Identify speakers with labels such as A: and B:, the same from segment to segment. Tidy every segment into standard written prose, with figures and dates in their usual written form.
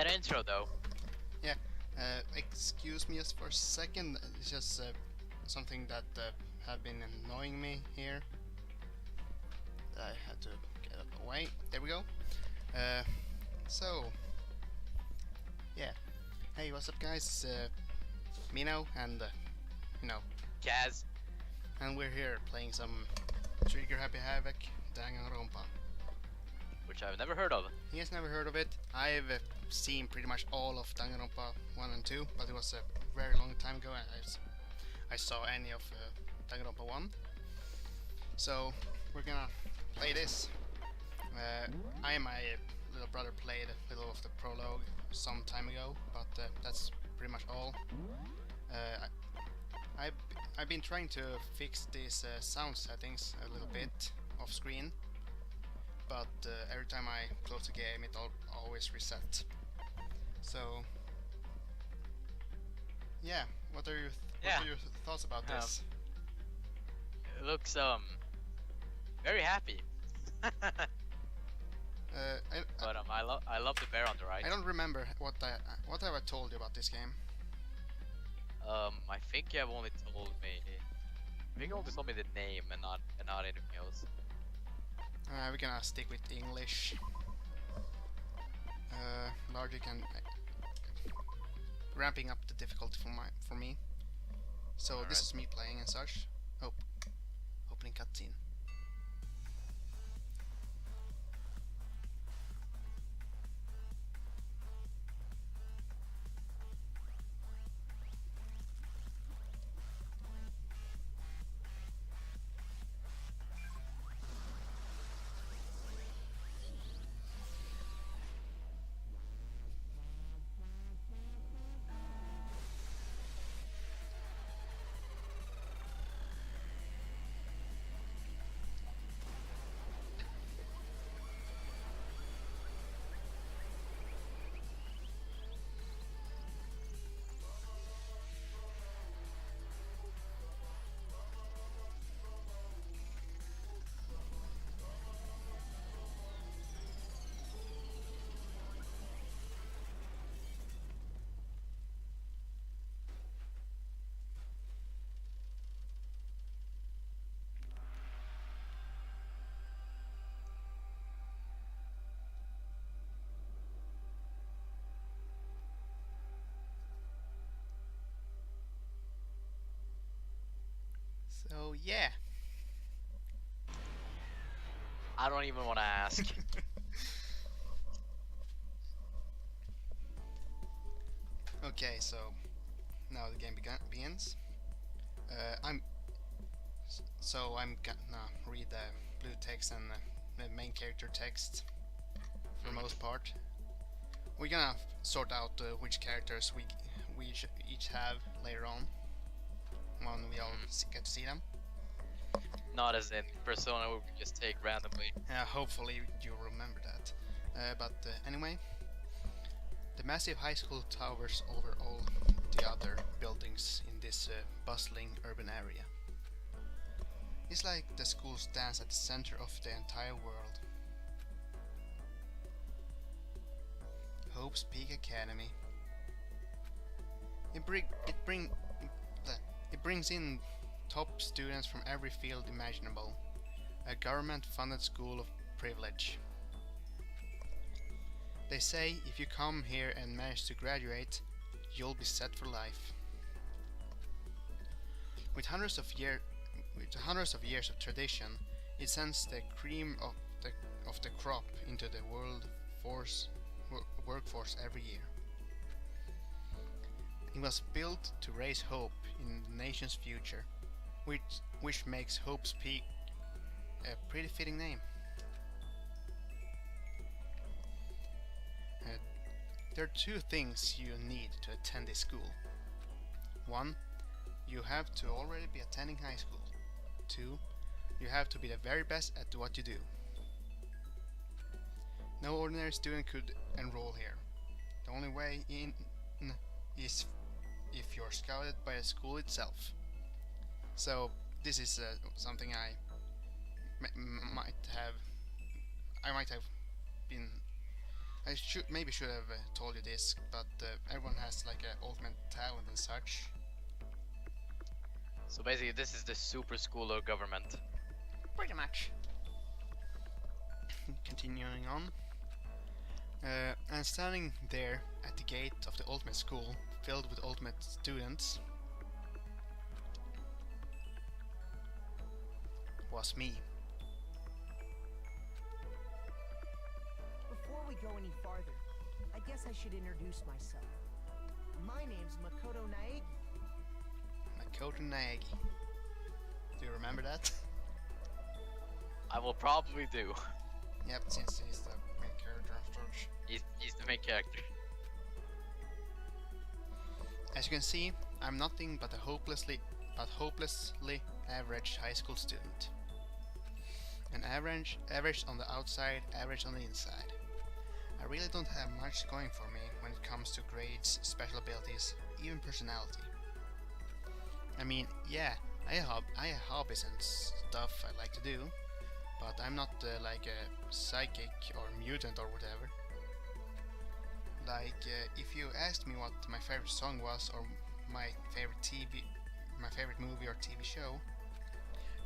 A: That intro though.
B: Yeah, excuse me just for a second. It's just something that have been annoying me here. I had to get it away. There we go. Uh, so, yeah. Hey, what's up, guys? It's Mino and
A: Kaz.
B: and we're here playing some Trigger Happy Havoc Danganronpa.
A: Which I've never heard of.
B: He has never heard of it. I've seen pretty much all of Danganronpa 1 and 2, but it was a very long time ago and I saw any of Danganronpa 1. So we're gonna play this. I and my little brother played a little of the prologue some time ago, but that's pretty much all. I've been trying to fix these sound settings a little bit off screen, but every time I close the game it always reset. So yeah, what are your thoughts about this?
A: It looks very happy. But I love the bear on the right.
B: I don't remember what have I told you about this game.
A: I think you have only told me. I think you only told me the name and not anything else.
B: We're gonna stick with English. Logic and ramping up the difficulty for me. So
A: All
B: this
A: right.
B: is me playing and such. Oh, opening cutscene. So yeah.
A: I don't even want to ask.
B: Okay, so now the game begins. I'm gonna read the blue text and the main character text for most part. We're gonna sort out which characters we each have later on when we all get to see them.
A: Not as in Persona where we just take randomly.
B: Hopefully you remember that. But anyway, the massive high school towers over all the other buildings in this bustling urban area. It's like the school stands at the center of the entire world. Hope's Peak Academy. It brings in top students from every field imaginable. A government-funded school of privilege. They say if you come here and manage to graduate, you'll be set for life. With hundreds of years of tradition, it sends the cream of the crop into the workforce every year. It was built to raise hope in the nation's future, which makes Hope's Peak a pretty fitting name. There are two things you need to attend this school. 1. You have to already be attending high school. 2. You have to be the very best at what you do. No ordinary student could enroll here. The only way in is if you're scouted by the school itself. So this is something I might have been I should have told you this, but everyone has like an ultimate talent and such.
A: So basically, this is the super school of government.
B: Pretty much. Continuing on. And standing there at the gate of the ultimate school, filled with ultimate students, was me.
C: Before we go any farther, I guess I should introduce myself. My name's Makoto Naegi.
B: Makoto Naegi. Do you remember that?
A: I will probably do.
B: Yep, since he's the main character of George.
A: He's the main character.
B: As you can see, I'm nothing but a hopelessly average high school student. An average on the outside, average on the inside. I really don't have much going for me when it comes to grades, special abilities, even personality. I mean, yeah, I have hobbies and stuff I like to do, but I'm not like a psychic or mutant or whatever. Like, if you asked me what my favorite song was or my favorite movie or TV show,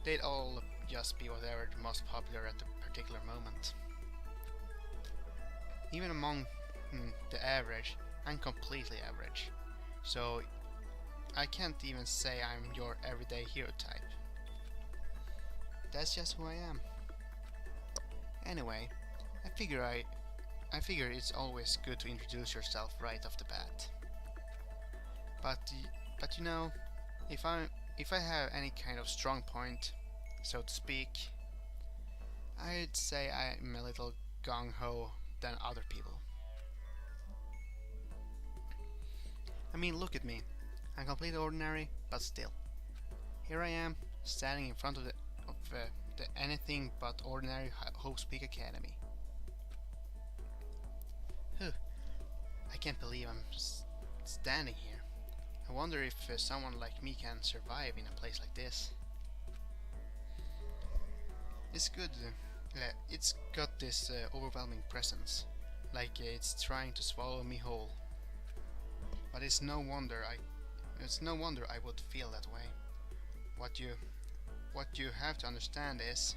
B: they'd all just be whatever the most popular at the particular moment. Even among the average, I'm completely average. So I can't even say I'm your everyday hero type. That's just who I am. Anyway, I figure it's always good to introduce yourself right off the bat. But you know, if I have any kind of strong point, so to speak, I'd say I'm a little gung-ho than other people. I mean, look at me. I'm completely ordinary, but still. Here I am, standing in front of the anything but ordinary Hope Academy. I can't believe I'm standing here. I wonder if someone like me can survive in a place like this. It's good. It's got this overwhelming presence, like it's trying to swallow me whole. But it's no wonder I would feel that way. What you have to understand is,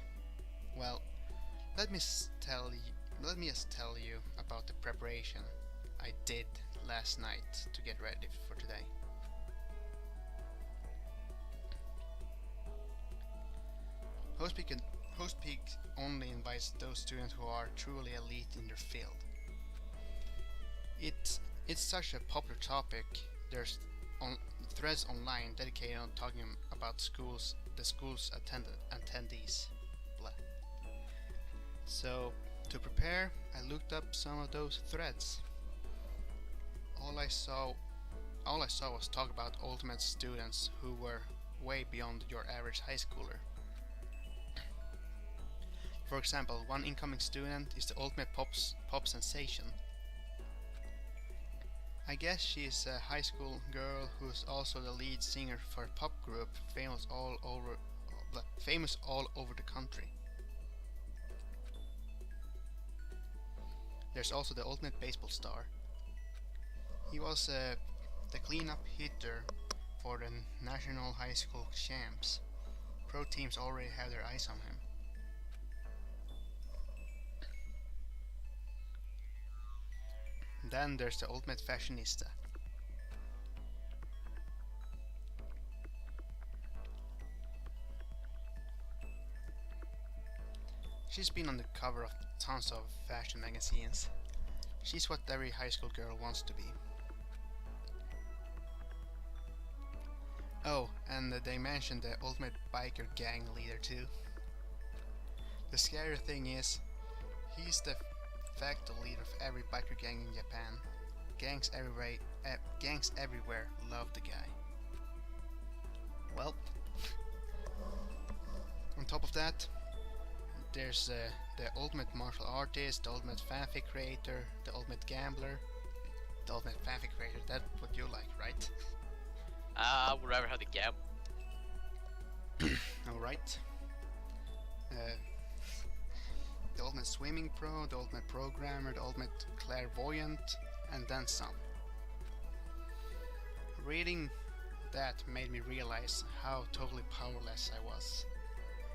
B: well, let me just tell you about the preparation I did last night to get ready for today. Host Peak only invites those students who are truly elite in their field. It's such a popular topic. There's threads online dedicated on talking about the school's attendees. Blah. So to prepare, I looked up some of those threads. All I saw was talk about ultimate students who were way beyond your average high schooler. For example, one incoming student is the ultimate pop sensation. I guess she's a high school girl who's also the lead singer for a pop group famous all over the country. There's also the ultimate baseball star. He was the cleanup hitter for the national high school champs. Pro teams already have their eyes on him. Then there's the ultimate fashionista. She's been on the cover of tons of fashion magazines. She's what every high school girl wants to be. Oh, and they mentioned the ultimate biker gang leader too. The scary thing is, he's the facto leader of every biker gang in Japan. Gangs everywhere love the guy. Well, on top of that, there's the ultimate martial artist, the ultimate fanfic creator, the ultimate gambler. The ultimate fanfic creator, that's what you like, right?
A: I would rather have the gamble.
B: Alright. The ultimate swimming pro, the ultimate programmer, the ultimate clairvoyant, and then some. Reading that made me realize how totally powerless I was.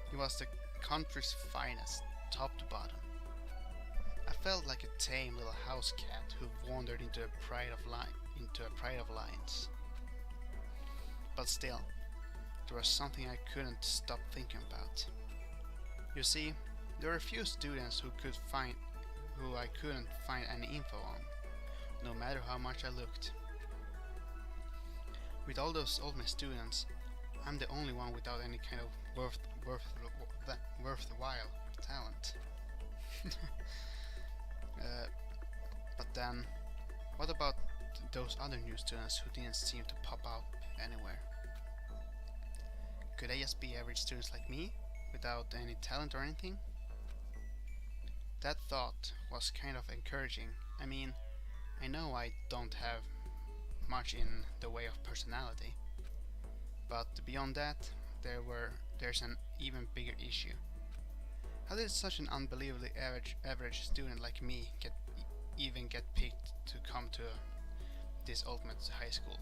B: He was the country's finest, top to bottom. I felt like a tame little house cat who wandered into a pride of lions. But still, there was something I couldn't stop thinking about. You see, there were a few students who I couldn't find any info on, no matter how much I looked. With all those ultimate students, I'm the only one without any kind of worthwhile talent. But then, what about those other new students who didn't seem to pop up anywhere? Could they just be average students like me, without any talent or anything? That thought was kind of encouraging. I mean, I know I don't have much in the way of personality, but beyond that, there's an even bigger issue. How did such an unbelievably average student like me even get picked to come to this ultimate high school?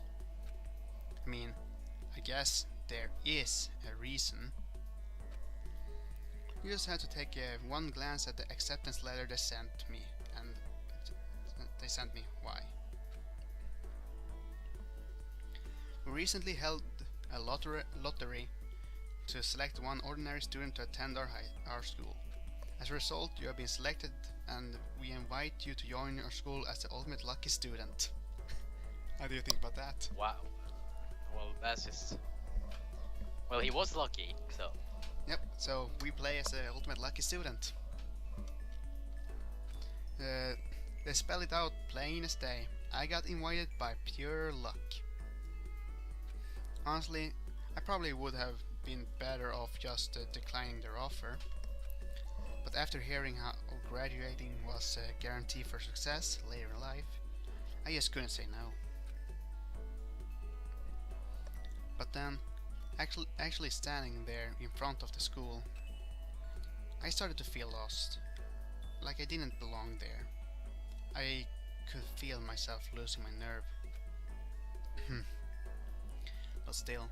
B: I mean, I guess there is a reason. You just had to take one glance at the acceptance letter they sent me, and they sent me why. We recently held a lottery to select one ordinary student to attend our school. As a result, you have been selected, and we invite you to join our school as the ultimate lucky student. How do you think about that?
A: Wow. Well, that's just... Well, he was lucky, so...
B: Yep, so we play as the ultimate lucky student. They spell it out plain as day. I got invited by pure luck. Honestly, I probably would have been better off just declining their offer. But after hearing how graduating was a guarantee for success later in life, I just couldn't say no. But then, actually standing there in front of the school, I started to feel lost. Like I didn't belong there. I could feel myself losing my nerve. But still,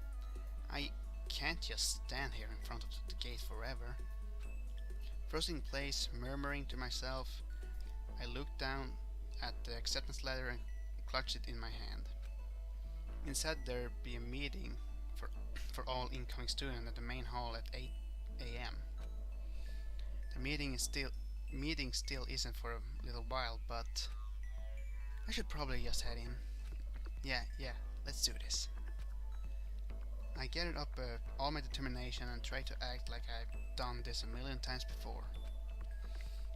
B: I can't just stand here in front of the gate forever. Frozen in place, murmuring to myself, I looked down at the acceptance letter and clutched it in my hand. Instead, there'd be a meeting for all incoming students at the main hall at 8 a.m. The meeting still isn't for a little while, but I should probably just head in. Yeah, let's do this. I gathered up all my determination and tried to act like I've done this a million times before.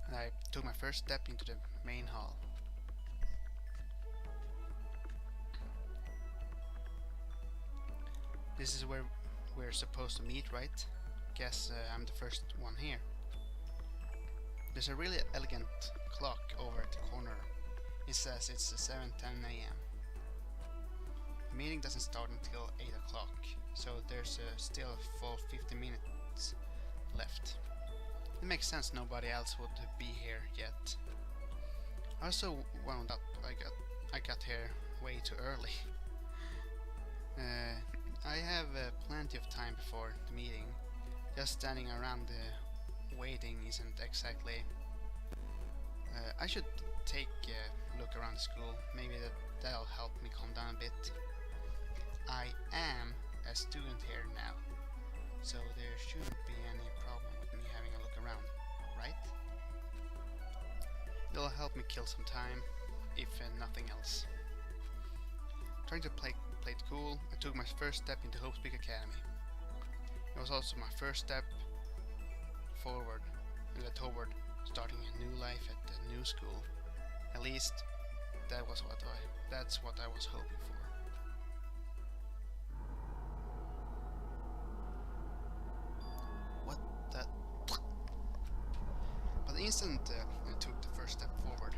B: And I took my first step into the main hall. This is where we're supposed to meet, right? Guess I'm the first one here. There's a really elegant clock over at the corner. It says it's 7:10 a.m. The meeting doesn't start until 8 o'clock, so there's still a full 50 minutes left. It makes sense nobody else would be here yet. I also wound up I got here way too early. I have plenty of time before the meeting. Just standing around waiting isn't exactly... I should take a look around the school. Maybe that'll help me calm down a bit. I am a student here now, so there shouldn't be any problem with me having a look around, right? It'll help me kill some time, if nothing else. Trying to play it cool, I took my first step into Hope's Academy. It was also my first step forward toward starting a new life at the new school. At least that's what I was hoping for. What the? But the instant I took the first step forward,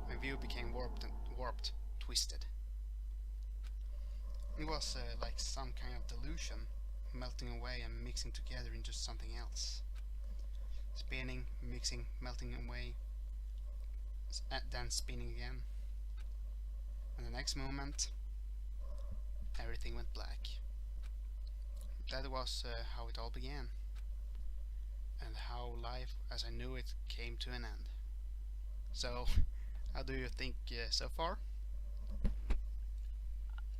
B: my view became warped, twisted. It was like some kind of delusion, melting away and mixing together into something else. Spinning, mixing, melting away, then spinning again. And the next moment, everything went black. That was how it all began, and how life as I knew it came to an end. So, how do you think so far?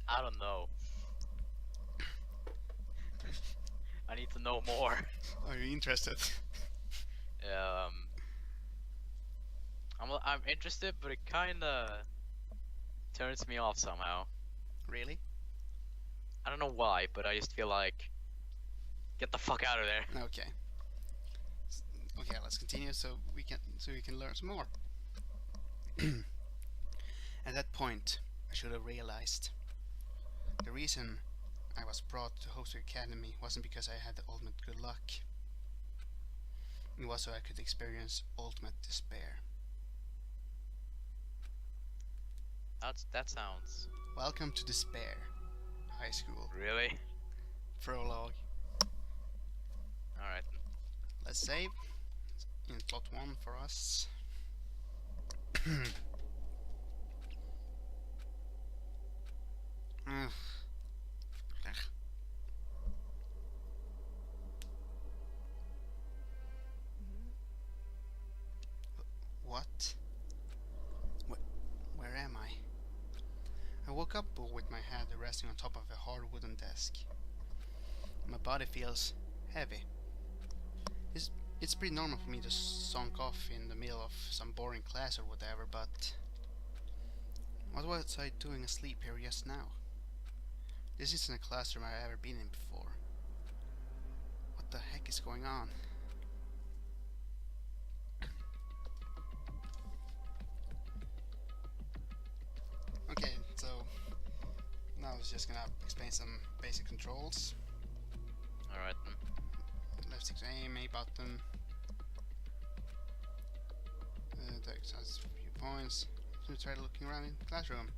A: I don't know. I need to know more.
B: Are you interested?
A: Um, I'm interested, but it kinda turns me off somehow.
B: Really?
A: I don't know why, but I just feel like get the fuck out of there.
B: Okay. Okay, let's continue so we can learn some more. At that point, I should have realized the reason I was brought to host the Academy wasn't because I had the ultimate good luck. It was so I could experience ultimate despair.
A: That sounds
B: Welcome to Despair, High School.
A: really.
B: Prologue.
A: All right.
B: Let's save in plot 1 for us. Ugh. What? Where am I? I woke up with my head resting on top of a hard wooden desk. My body feels heavy. It's pretty normal for me to zonk off in the middle of some boring class or whatever, but what was I doing asleep here just now? This isn't a classroom I've ever been in before. What the heck is going on? Okay, so now I was just gonna explain some basic controls.
A: All right.
B: Left stick to aim, A button. That has a few points. So try looking around in the classroom.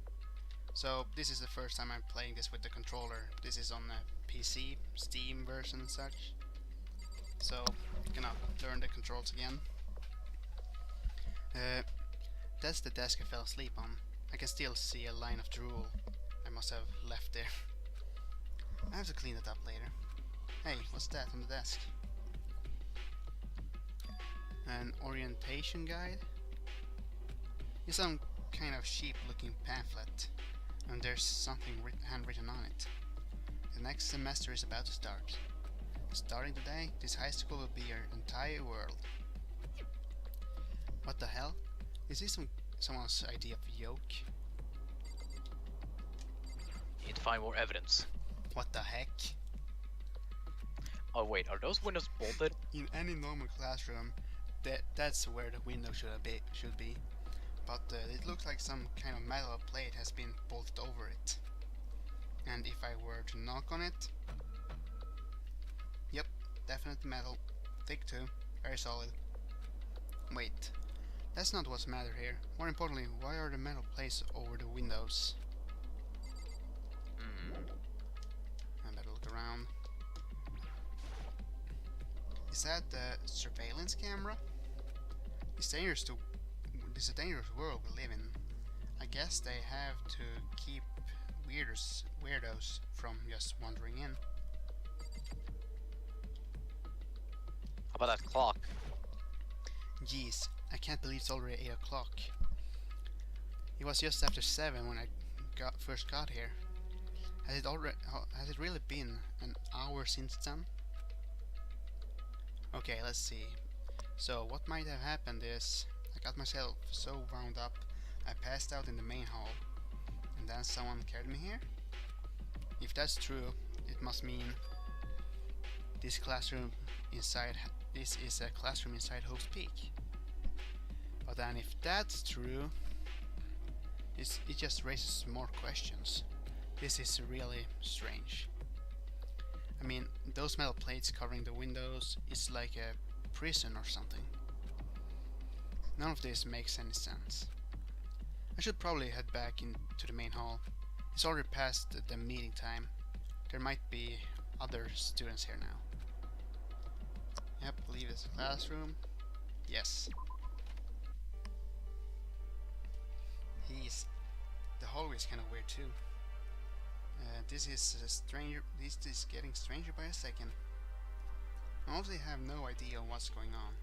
B: So this is the first time I'm playing this with the controller. This is on a PC, Steam version and such. So gonna learn the controls again. That's the desk I fell asleep on. I can still see a line of drool I must have left there. I have to clean it up later. Hey, what's that on the desk? An orientation guide? It's some kind of cheap looking pamphlet, and there's something handwritten on it. The next semester is about to start. Starting today, this high school will be your entire world. What the hell? Is this someone's idea of a joke?
A: Need to find more evidence.
B: What the heck?
A: Oh wait, are those windows bolted?
B: In any normal classroom, that's where the window should be. But it looks like some kind of metal plate has been bolted over it. And if I were to knock on it... Yep, definitely metal. Thick too, very solid. Wait, that's not what's matter here. More importantly, why are the metal plates over the windows? I better look around. Is that the surveillance camera? It's a dangerous world we live in. I guess they have to keep weirdos from just wandering in.
A: How about that clock?
B: Jeez, I can't believe it's already 8 o'clock. It was just after 7 when I first got here. Has it really been an hour since then? Okay, let's see. So what might have happened is I got myself so wound up I passed out in the main hall, and then someone carried me here? If that's true, it must mean this is a classroom inside Hope's Peak. But then if that's true, it just raises more questions. This is really strange. I mean, those metal plates covering the windows is like a prison or something. None of this makes any sense. I should probably head back into the main hall. It's already past the meeting time. There might be other students here now. Yep, leave this classroom. Yes. He's... The hallway is kind of weird too. This is stranger. This is getting stranger by a second. I honestly have no idea what's going on.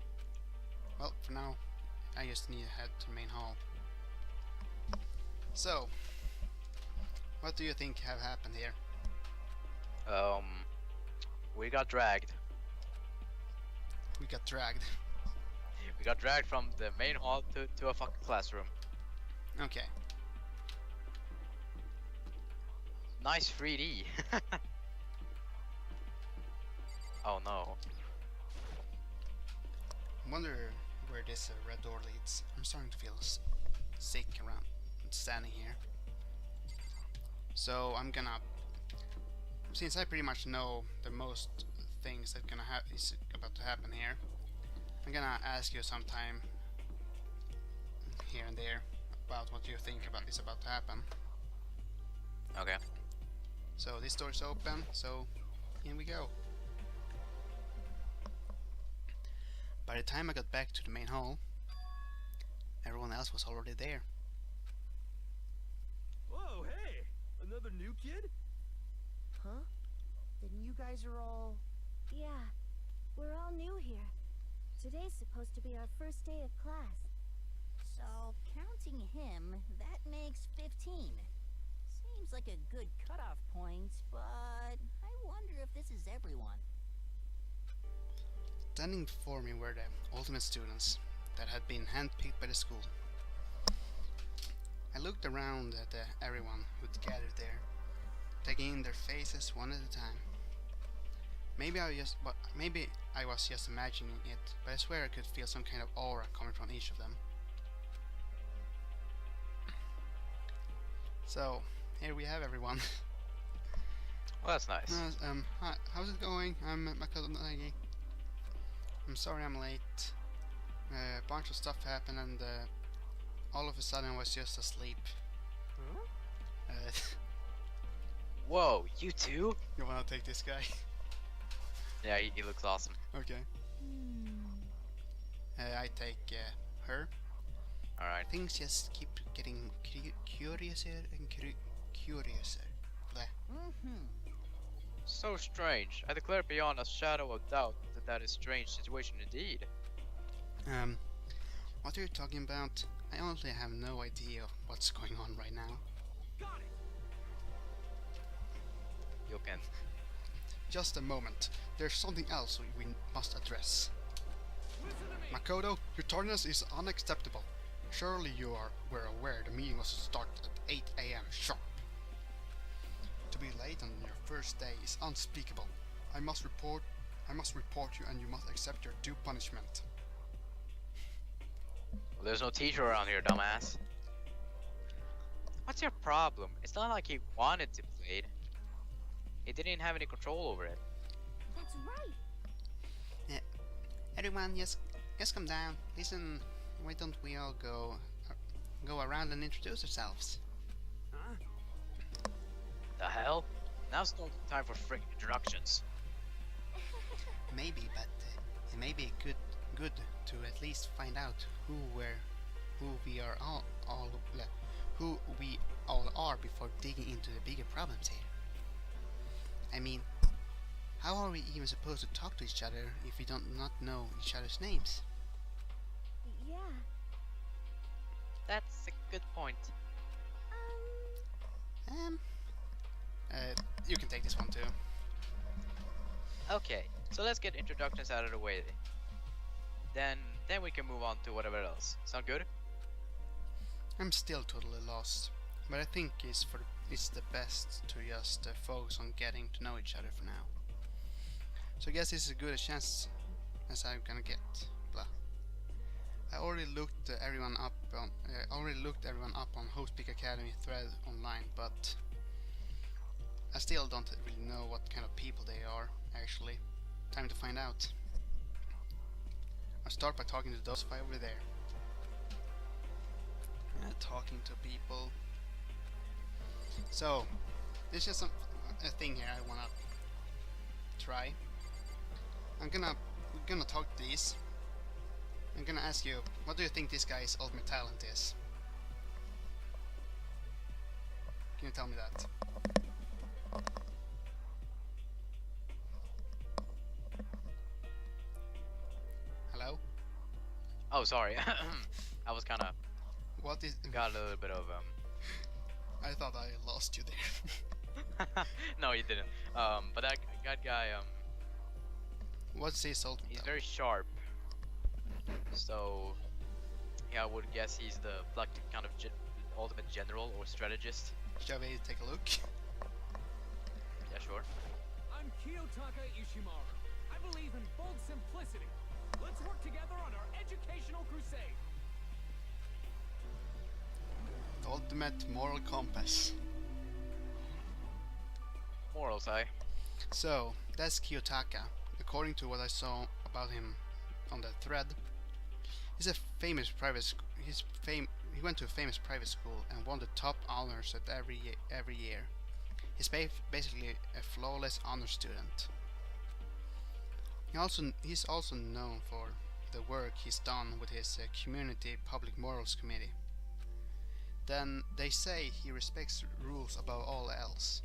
B: Well, for now, I just need to head to the main hall. So, what do you think have happened here?
A: We got dragged.
B: We got dragged.
A: We got dragged from the main hall to a fucking classroom.
B: Okay.
A: Nice 3D. Oh no.
B: I wonder where this red door leads. I'm starting to feel sick around standing here. So I'm gonna, since I pretty much know the most things that is about to happen here, I'm gonna ask you sometime here and there about what you think about is about to happen.
A: Okay.
B: So this door is open, so in we go. By the time I got back to the main hall, everyone else was already there.
D: Whoa, hey! Another new kid?
C: Huh? Then you guys are all...
E: Yeah, we're all new here. Today's supposed to be our first day of class.
F: So, counting him, that makes 15. Seems like a good cutoff point, but I wonder if this is everyone.
B: Standing before me were the ultimate students that had been handpicked by the school. I looked around at everyone who'd gathered there, taking in their faces one at a time. Maybe I was just imagining it, but I swear I could feel some kind of aura coming from each of them. So, here we have everyone.
A: Well, that's nice.
B: Hi, how's it going? I'm Academy. I'm sorry I'm late. A bunch of stuff happened and all of a sudden I was just asleep.
C: Huh?
A: Whoa, you too?
B: You wanna take this guy?
A: Yeah, he looks awesome.
B: Okay. I take her.
A: Alright.
B: Things just keep getting curiouser and curiouser. Bleh.
A: So strange. I declare beyond a shadow of doubt that is a strange situation indeed.
B: What are you talking about? I honestly have no idea what's going on right now.
D: Got it!
A: You can.
B: Just a moment. There's something else we must address.
D: Listen to me!
B: Makoto, your tardiness is unacceptable. Surely you were aware the meeting was to start at 8 AM sharp. To be late on your first day is unspeakable. I must report you and you must accept your due punishment.
A: Well, there's no teacher around here, dumbass. What's your problem? It's not like he wanted to play it. He didn't have any control over it.
E: That's right.
B: Everyone, just come down. Listen, why don't we all go around and introduce ourselves?
D: Huh?
A: The hell? Now's no time for freaking introductions.
B: Maybe, but it may be good to at least find out who we all are before digging into the bigger problems here. I mean, how are we even supposed to talk to each other if we not know each other's names?
E: Yeah.
A: That's a good point.
B: You can take this one too.
A: Okay, so let's get introductions out of the way. Then we can move on to whatever else. Sound good?
B: I'm still totally lost, but I think it's the best to just focus on getting to know each other for now. So I guess this is as good a chance as I'm gonna get. Blah. I already looked everyone up on Hostpeak Academy thread online, but I still don't really know what kind of people they are. Actually, time to find out. I'll start by talking to those five over there. Talking to people. So, this is just a thing here I wanna try. We're gonna talk to these. I'm gonna ask you, what do you think this guy's ultimate talent is? Can you tell me that? Hello?
A: Oh, sorry. I was kind of
B: What is...
A: got a little bit of
B: I thought I lost you there.
A: No, you didn't. But that guy
B: What's his ultimate
A: he's
B: talent?
A: very sharp. So yeah, I would guess he's the like kind of ultimate general or strategist.
B: Shall we take a look?
A: Yeah, sure.
D: I'm Kiyotaka Ishimaru. I believe in bold simplicity. Let's work together on our educational crusade.
B: The ultimate moral compass.
A: Morals, I.
B: So, that's Kiyotaka. According to what I saw about him on the thread, he's a famous private he went to a famous private school and won the top honors at every year. He's basically a flawless honor student. He's also known for the work he's done with his community public morals committee. Then they say he respects rules above all else,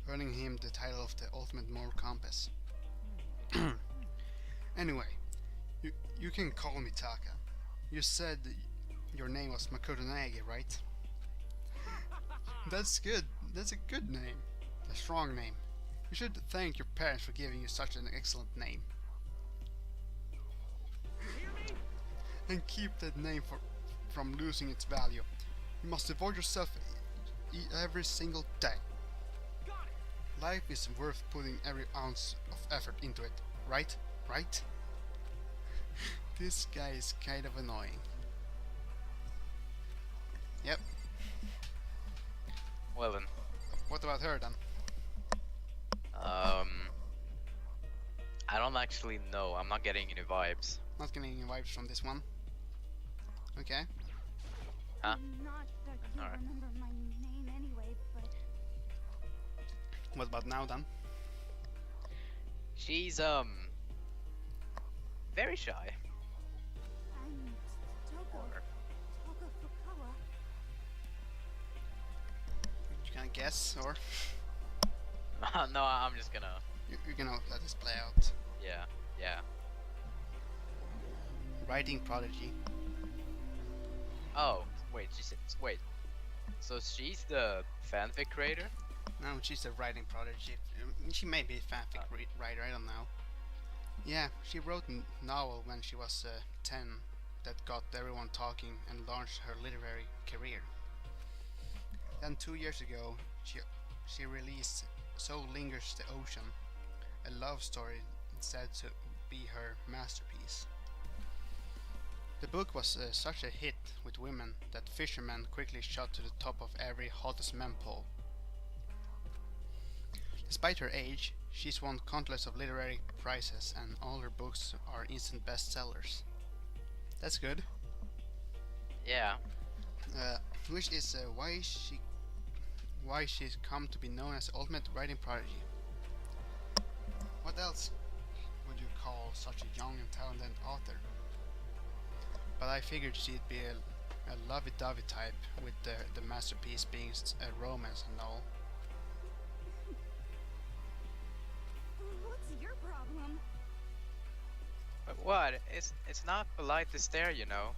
B: earning him the title of the ultimate moral compass. Anyway, you can call me Taka. You said your name was Makoto Naegi, right? That's good. That's a good name. A strong name. You should thank your parents for giving you such an excellent name.
D: Hear me?
B: And keep that name from losing its value. You must devote yourself every single day.
D: Got it.
B: Life is worth putting every ounce of effort into it, right? Right? This guy is kind of annoying. Yep.
A: Well then.
B: What about her then?
A: I don't actually know. I'm not getting any vibes.
B: Not getting any vibes from this one. Okay.
A: Huh?
E: Not that you
A: Alright.
E: remember my name anyway, but
B: What about now then?
A: She's very shy.
E: I'm Toko.
A: Or-
E: Toko Fukawa.
B: You can guess, or
A: No, I'm just gonna.
B: you're gonna let this play out.
A: Yeah, yeah.
B: Writing prodigy.
A: Oh, wait. Wait. So she's the fanfic creator?
B: No, she's a writing prodigy. She may be a fanfic writer, I don't know. Yeah, she wrote a novel when she was 10 that got everyone talking and launched her literary career. Then 2 years ago, she released So Lingers the Ocean, a love story said to be her masterpiece. The book was such a hit with women that fishermen quickly shot to the top of every hottest men poll. Despite her age, she's won countless of literary prizes and all her books are instant bestsellers. That's good.
A: Yeah.
B: Which is why she's come to be known as ultimate writing prodigy. What else would you call such a young and talented author? But I figured she'd be a lovey-dovey type, with the masterpiece being a romance and all.
E: What's your problem?
A: But what? It's not polite to stare, you know.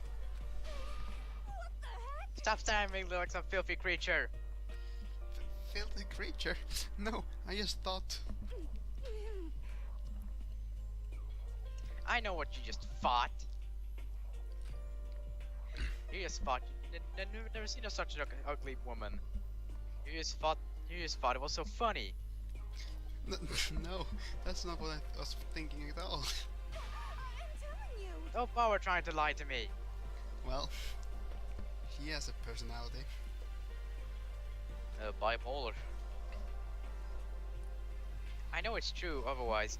E: What the heck?
A: Stop staring at me like some filthy creature.
B: Filthy creature? No, I just thought.
A: I know what you just fought. You just fought. Never seen such an ugly woman. You just fought. It was so funny.
B: No, that's not what I was thinking at all.
E: I'm telling you.
A: Don't bother trying to lie to me.
B: Well, he has a personality.
A: Bipolar. I know it's true. Otherwise,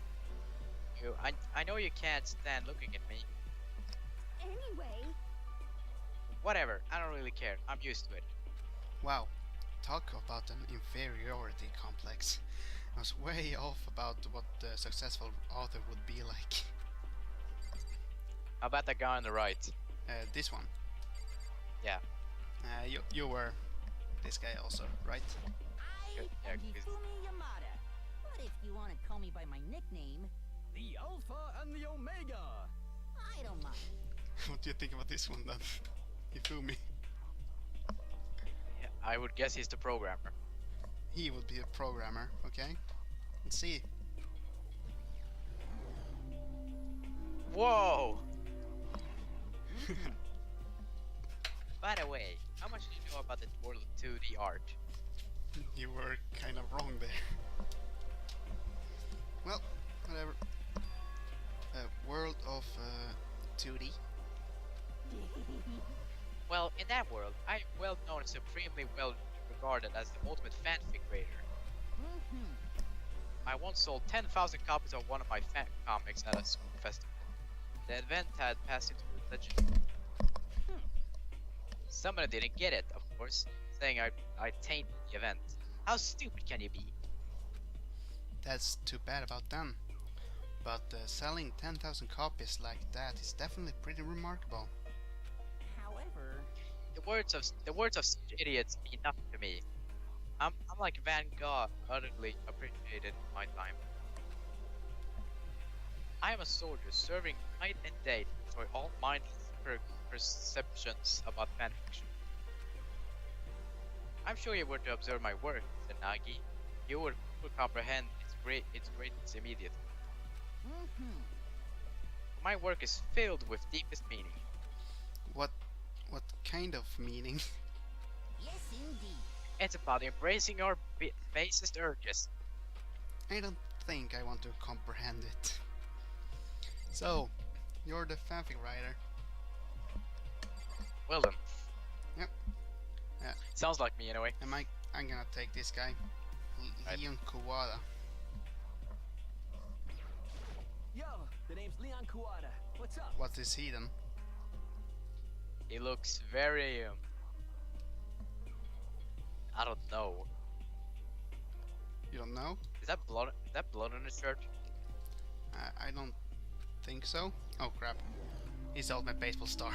A: I know you can't stand looking at me.
E: Anyway,
A: Whatever. I don't really care. I'm used to it.
B: Wow, talk about an inferiority complex. I was way off about what a successful author would be like.
A: How about that guy on the right?
B: This one.
A: Yeah.
B: You were this guy also, right?
F: I
A: Yeah,
F: am
A: he's-
F: Hifumi Yamada. But if you want to call me by my nickname,
D: The Alpha and the Omega.
F: I don't mind.
B: What do you think about this one then? Ifumi.
A: Yeah, I would guess he's the programmer.
B: He would be a programmer, okay? Let's see.
A: Whoa! By the way, how much do you know about the world of 2D art?
B: You were kind of wrong there. Well, whatever. World of 2D.
A: Well, in that world, I am well known and supremely well regarded as the ultimate fanfic creator. I once sold 10,000 copies of one of my fan comics at a school festival. The event had passed into legend. Somebody didn't get it, of course, saying I tainted the event. How stupid can you be?
B: That's too bad about them. But selling 10,000 copies like that is definitely pretty remarkable.
F: However,
A: The words of such idiots mean nothing to me. I'm like Van Gogh, utterly appreciated in my time. I am a soldier serving night and day to destroy all mindless perceptions about fanfiction. I'm sure you were to observe my work, Mr. Nagi, you would comprehend its greatness immediately. My work is filled with deepest meaning.
B: What kind of meaning?
F: yes indeed.
A: It's about embracing your basest urges.
B: I don't think I want to comprehend it. So, you're the fanfic writer.
A: Well then.
B: Yep. Yeah.
A: Sounds like me anyway.
B: I'm gonna take this guy.
A: Right.
B: Leon Kawada.
D: Yo, the name's Leon Kuwata. What's up?
B: What is he then?
A: He looks very I don't know.
B: You don't know?
A: Is that blood on his shirt?
B: I don't think so. Oh crap. He's the ultimate baseball star.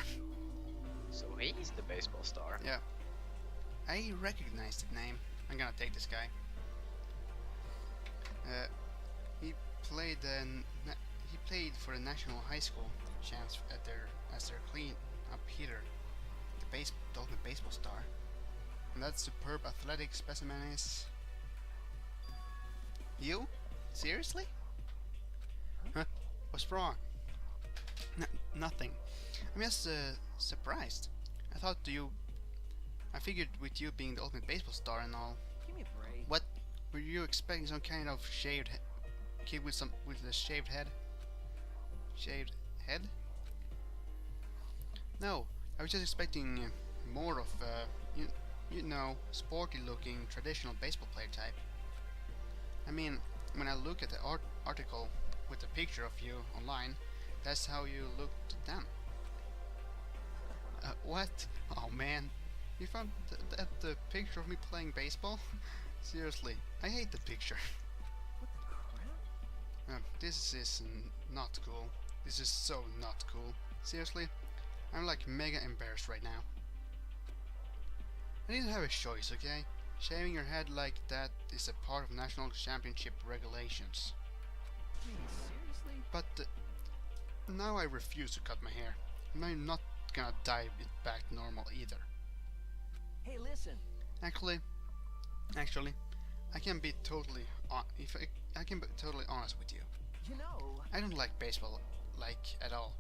A: So he's the baseball star.
B: Yeah. I recognize the name. I'm gonna take this guy. He played for the national high school champs as their clean up hitter, the ultimate baseball star. And that superb athletic specimen is you? Seriously? Huh? What's wrong? Nothing. I'm just surprised. I figured with you being the ultimate baseball star and all.
D: Give me a break.
B: What were you expecting? Some kind of shaved kid with a shaved head? Shaved head? No, I was just expecting more of you know, sporty-looking traditional baseball player type. I mean, when I look at the article with the picture of you online, that's how you looked then. What? Oh man, you found the picture of me playing baseball? Seriously, I hate the picture.
D: What the crap?
B: This is not cool. This is so not cool. Seriously, I'm like mega embarrassed right now. I didn't have a choice, okay? Shaving your head like that is a part of national championship regulations.
D: I mean, seriously?
B: But now I refuse to cut my hair. I'm not gonna dye it back normal either.
D: Hey, listen.
B: Actually, I can be totally I can be totally honest with you.
D: You know,
B: I don't like baseball at all.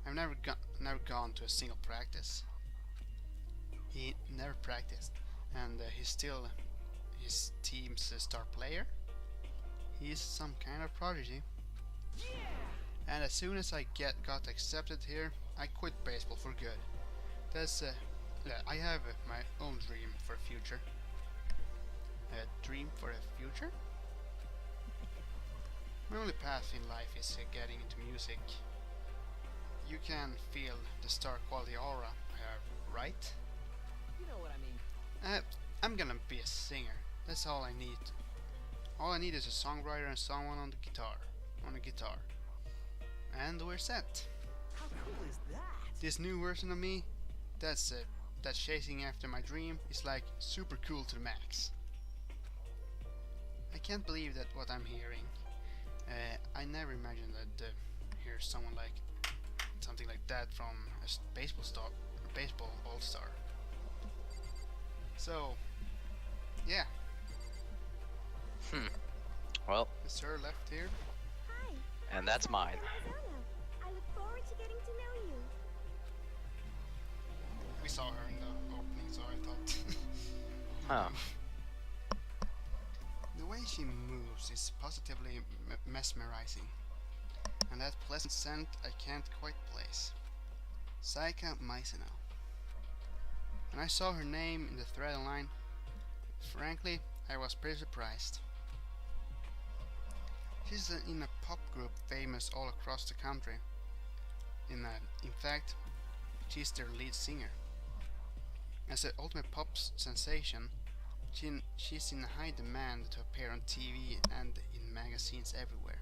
B: I've never gone to a single practice. He never practiced, and he's still his team's star player. He's some kind of prodigy. And as soon as I got accepted here, I quit baseball for good. I have my own dream for the future. A dream for the future? My only path in life is getting into music. You can feel the star quality aura I have, right?
D: you know what I mean.
B: I'm gonna be a singer. That's all I need. All I need is a songwriter and someone on the guitar. And we're set.
D: How
C: cool is that?
B: This new version of me, that's chasing after my dream, is like super cool to the max. I can't believe that what I'm hearing. I never imagined that hear someone like something like that from a baseball all-star. So, yeah,
A: Well,
B: the sir left here.
E: Hi.
A: and that's mine.
E: I look forward to getting to know you.
B: We saw her in the opening, so I thought.
A: Huh.
B: The way she moves is positively mesmerizing, and that pleasant scent I can't quite place. Saika Maiseno. When I saw her name in the thread line, frankly, I was pretty surprised. She's in a pop group famous all across the country. In fact, she's their lead singer. As an ultimate pop sensation, she's in high demand to appear on TV and in magazines everywhere.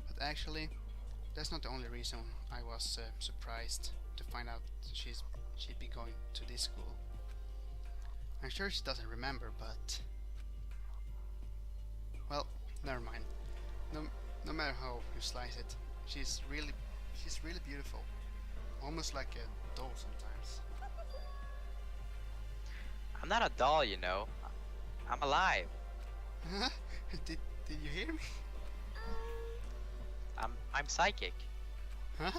B: But actually, that's not the only reason I was surprised to find out she'd be going to this school. I'm sure she doesn't remember, but well, never mind. No matter how you slice it, she's really beautiful, almost like a doll sometimes.
A: I'm not a doll, you know. I'm alive.
B: Huh? Did you hear me?
A: I'm psychic.
B: Huh?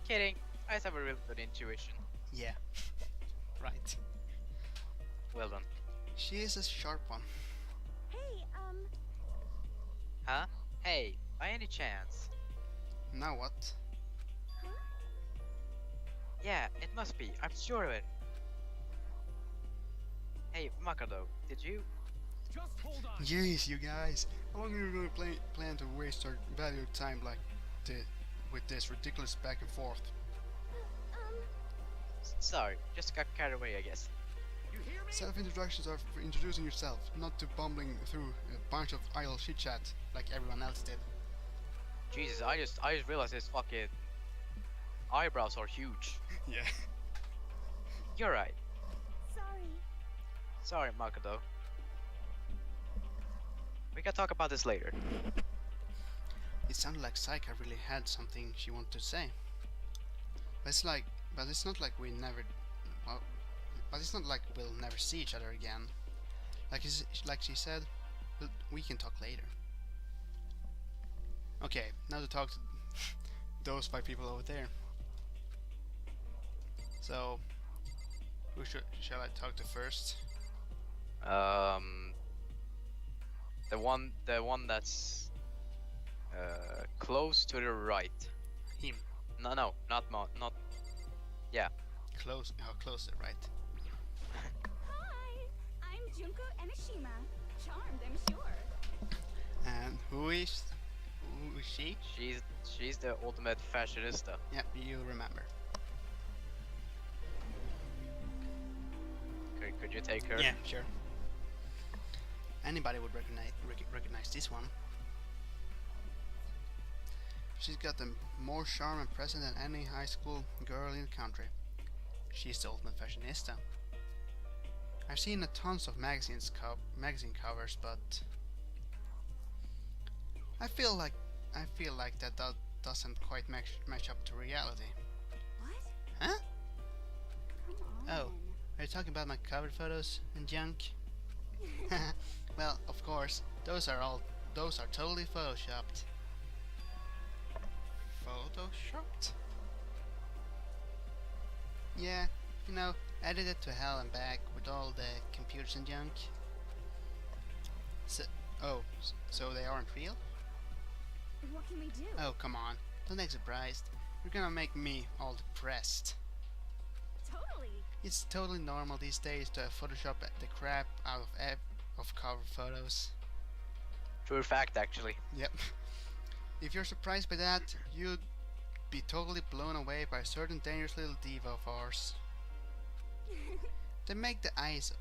A: Kidding. I just have a real good intuition.
B: Yeah. Right.
A: Well done.
B: She is a sharp one.
E: Hey,
A: Huh? Hey, by any chance?
B: Now what?
A: Yeah, it must be. I'm sure of it. Hey, Makoto, did you?
D: Just hold on.
B: Jeez, you guys. How long are you going to plan to waste our valuable time like with this ridiculous back and forth?
A: Sorry, just got carried away, I guess.
D: You hear me?
B: Self-introductions are for introducing yourself, not to bumbling through a bunch of idle chit-chat like everyone else did.
A: Jesus, I just realized his fucking eyebrows are huge.
B: Yeah.
A: You're right.
E: sorry.
A: Sorry, Makoto. We can talk about this later.
B: It sounded like Saika really had something she wanted to say. But it's not like we never. Well, but it's not like we'll never see each other again. Like she said, we can talk later. Okay, now to talk to those 5 people over there. So, who shall I talk to first?
A: The one that's close to the right.
B: Him.
A: No, not. Yeah.
B: Close. How close? Right.
E: Hi, I'm Junko Enoshima. Charmed, I'm sure.
B: And who is she?
A: She's the ultimate fashionista.
B: Yep, you remember.
A: Could you take her?
B: Yeah, sure. Anybody would recognize this one. She's got the more charm and presence than any high school girl in the country. She's the ultimate fashionista. I've seen tons of magazine covers, but I feel like that doesn't quite match up to reality.
E: What?
B: Huh?
E: Come on.
B: Oh, are you talking about my cover photos and junk? Well, of course, those are totally photoshopped. Photoshopped? Yeah, you know, edited to hell and back with all the computers and junk. So they aren't real?
E: What can we do?
B: Oh, come on, don't act surprised. You're gonna make me all depressed.
E: Totally.
B: It's totally normal these days to Photoshop the crap out of cover photos.
A: True fact, actually.
B: Yep. If you're surprised by that, you'd be totally blown away by a certain dangerous little diva of ours. They make the eyes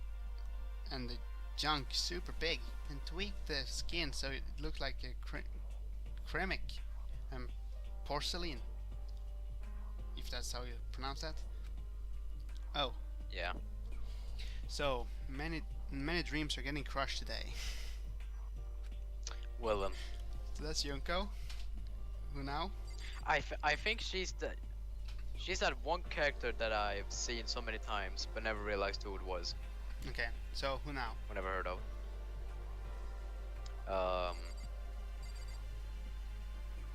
B: and the junk super big and tweak the skin so it looks like a cremic and porcelain. If that's how you pronounce that. Oh,
A: Yeah.
B: so many dreams are getting crushed today.
A: Well,
B: So that's Yunko. Who now?
A: I think she's that one character that I've seen so many times but never realized who it was.
B: Okay, so who now?
A: Or never heard of. Um.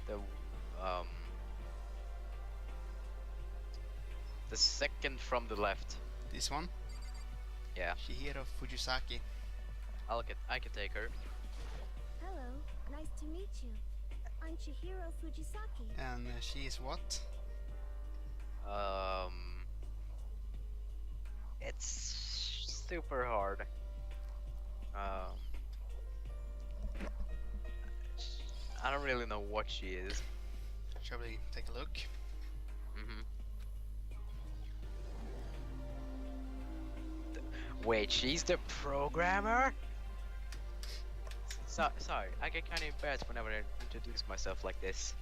A: The um. The second from the left.
B: This one?
A: Yeah.
B: Chihiro Fujisaki.
A: I can take her.
E: Hello, nice to meet you. I'm Chihiro Fujisaki.
B: And she is what?
A: It's super hard. I don't really know what she is.
B: Shall we take a look?
A: Wait, she's the programmer? Sorry, I get kind of embarrassed whenever I introduce myself like this.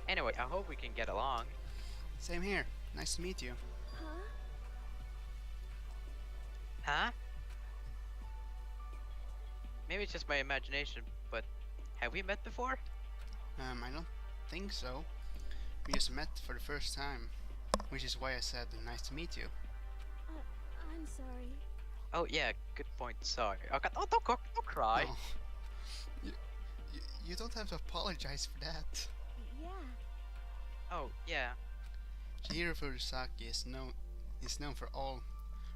A: Anyway, I hope we can get along.
B: Same here. Nice to meet you.
E: Huh?
A: Huh? Maybe it's just my imagination, but have we met before?
B: I don't think so. We just met for the first time, which is why I said nice to meet you.
E: I'm sorry.
A: Oh yeah, good point. Sorry. Oh, God, don't cry.
B: No. You don't have to apologize for that.
E: Yeah.
A: Oh yeah.
B: Chihiro Fujisaki is known for all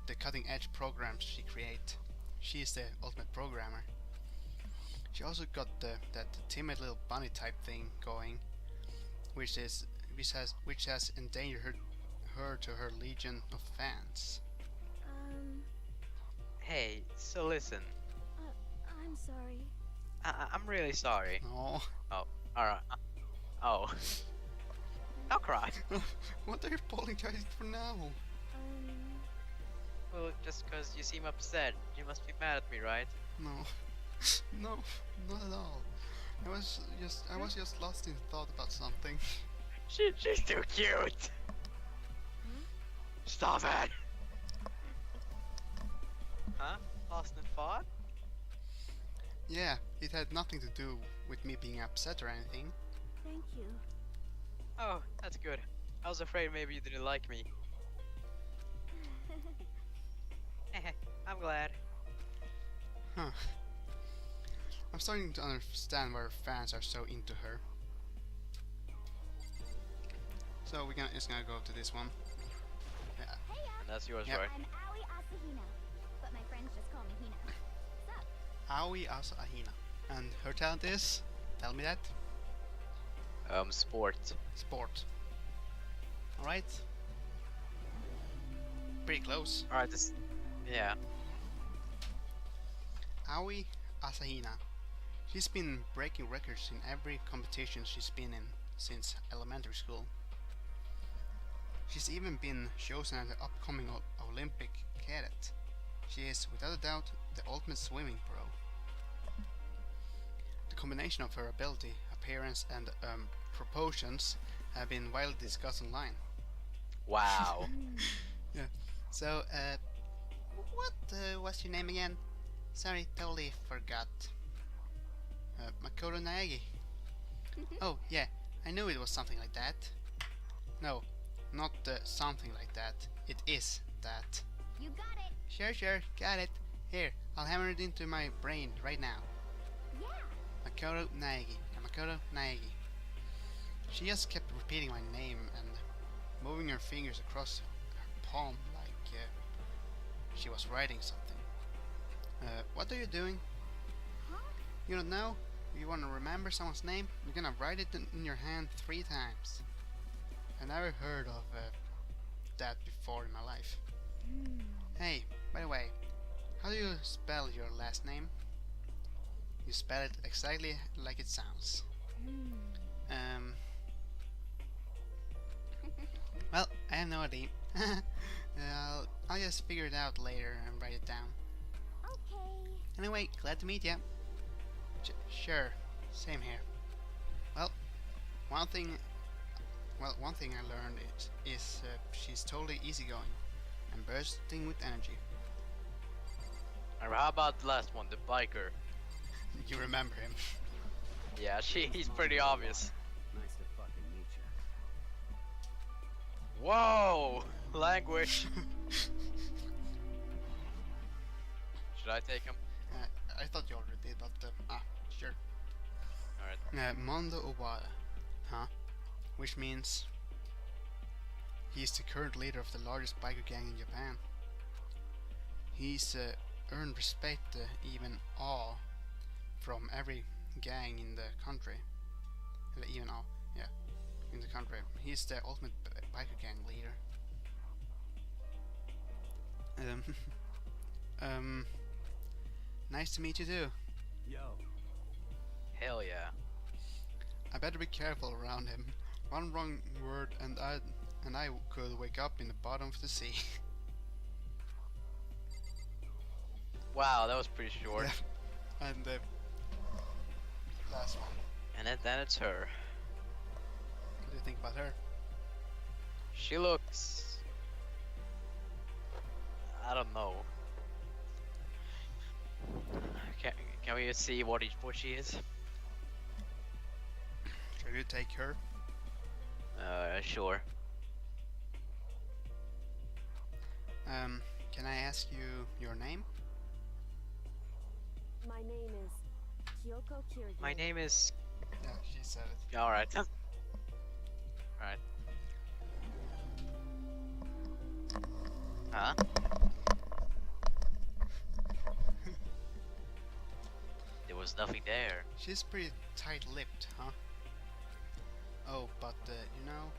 B: the cutting-edge programs she creates. She is the ultimate programmer. She also got that timid little bunny type thing going, which has endangered her to her legion of fans.
A: Hey, so listen.
E: I'm sorry.
A: I'm really sorry.
B: Oh,
A: Oh, alright. Oh. Don't cry.
B: what are you apologizing for now?
A: Well, just because you seem upset, you must be mad at me, right?
B: No, no, not at all. I was just lost in thought about something.
A: She's too cute. Stop it. Huh? Lost in thought?
B: Yeah, it had nothing to do with me being upset or anything.
E: Thank you.
A: Oh, that's good. I was afraid maybe you didn't like me. I'm glad.
B: Huh. I'm starting to understand why her fans are so into her. So we're just gonna go to this one. Yeah.
A: And that's yours,
B: Yep.
A: right?
F: I'm Aoi Asahina, but my friends just call me Hina. Sup?
B: Aoi Asahina. And her talent is? Tell me that.
A: Sport.
B: Sport. Alright. Pretty close.
A: Alright, this. Yeah.
B: Aoi Asahina. She's been breaking records in every competition she's been in since elementary school. She's even been chosen as the upcoming Olympic cadet. She is, without a doubt, the ultimate swimming pro. The combination of her ability, appearance, and proportions have been widely discussed online.
A: Wow.
B: Yeah. So, what was your name again? Sorry, totally forgot. Makoto Naegi. Oh, yeah, I knew it was something like that. No, not something like that. It is that.
F: You got it.
B: Sure, got it. Here, I'll hammer it into my brain right now.
F: Yeah.
B: Makoto Naegi. Makoto Naegi. She just kept repeating my name and moving her fingers across her palm like she was writing something. What are you doing?
F: Huh?
B: You don't know? You want to remember someone's name? You're gonna write it in your hand 3 times. I never heard of that before in my life. Hey, by the way, how do you spell your last name? You spell it exactly like it sounds. Well, I have no idea. I'll just figure it out later and write it down.
F: Okay.
B: Anyway, glad to meet ya. Sure, same here. one thing. Well, one thing I learned is she's totally easygoing and bursting with energy.
A: Or how about the last one, the biker?
B: You remember him?
A: Yeah, he's pretty obvious.
D: Nice to fucking meet you.
A: Whoa! Language. Should I take him?
B: I thought you already did, but sure.
A: Alright.
B: Mondo Owada, huh? Which means he's the current leader of the largest biker gang in Japan. He's earned respect, even awe, from every gang in the country. Even awe, yeah, in the country. He's the ultimate biker gang leader. Nice to meet you too.
D: Yo.
A: Hell yeah.
B: I better be careful around him. One wrong word and I could wake up in the bottom of the sea.
A: Wow, that was pretty short.
B: Yeah. And the last one.
A: And then it's her.
B: What do you think about her?
A: She looks... I don't know. Can we see what she is?
B: Should you take her?
A: Sure.
B: Can I ask you your name?
E: My name is Kyoko Kiryu.
A: My name is...
B: Yeah, she said it.
A: Alright. Alright. Huh? There was nothing there.
B: She's pretty tight-lipped, huh? Oh, but you know,